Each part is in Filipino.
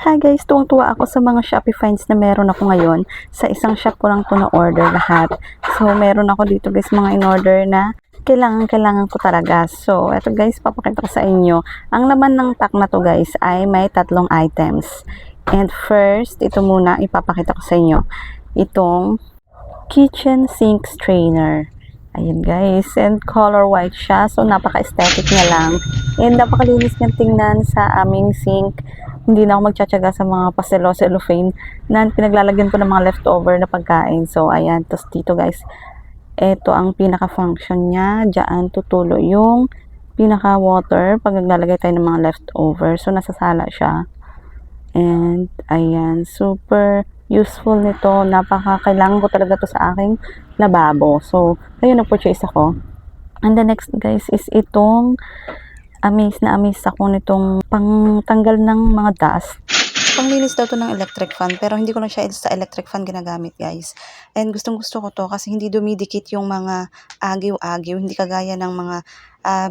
Hi guys, tuwang-tuwa ako sa mga Shopee finds na meron ako ngayon. Sa isang shop ko lang to na-order lahat. So, meron ako dito guys mga in-order na kailangan ko talaga. So, eto guys, papakita ko sa inyo. Ang laman ng pack na to guys ay may 3 items. And first, ito muna ipapakita ko sa inyo. Itong kitchen sink strainer. Ayan guys, and color white siya. So, napaka-aesthetic niya lang. And napakalinis niyang tingnan sa aming sink. Hindi na ako magtsatsaga sa mga paselo-cellophane na pinaglalagyan ko ng mga leftover na pagkain. So, ayan. Tapos dito guys, ito ang pinaka-function niya. Diyan tutulo yung pinaka-water pag naglalagay tayo ng mga leftover. So, nasasala siya. And, ayan. Super useful nito. Kailangan ko talaga to sa aking lababo. So, ayun, nag-purchase ako. And the next guys is itong amaze ako nitong pangtanggal ng mga dust. Panglinis daw to ng electric fan, pero hindi ko na siya sa electric fan ginagamit guys. And gustong gusto ko to kasi hindi dumidikit yung mga agiw-agiw, hindi kagaya ng mga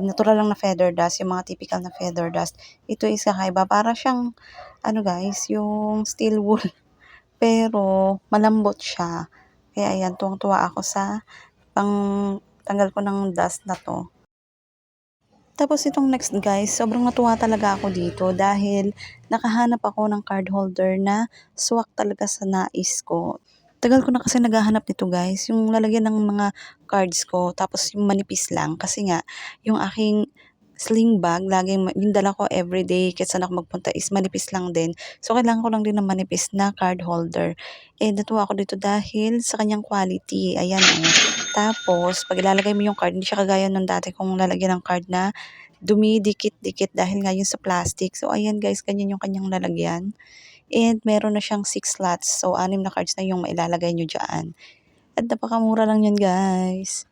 natural lang na feather dust, yung mga typical na feather dust. Ito is kakaiba, para siyang ano guys, yung steel wool, pero malambot siya. Kaya ayan, tuwang-tuwa ako sa tanggal ko ng dust na to. Tapos itong next guys, sobrang natuwa talaga ako dito dahil nakahanap ako ng card holder na swak talaga sa nais ko. Tagal ko na kasi naghahanap nito guys, yung lalagyan ng mga cards ko tapos yung manipis lang kasi nga yung aking sling bag, laging yung dala ko everyday kahit saan ako magpunta is manipis lang din. So kailangan ko lang din ng manipis na card holder. And natuwa ako dito dahil sa kanyang quality. Ayan oh. Tapos pag ilalagay mo yung card, hindi siya kagaya ng dati kong lalagyan ng card na dumidikit-dikit dahil nga yun sa plastic. So ayan guys, ganyan yung kanyang lalagyan. And meron na siyang 6 slots. So 6 na cards na yung mailalagay nyo dyan. At napakamura lang yan guys.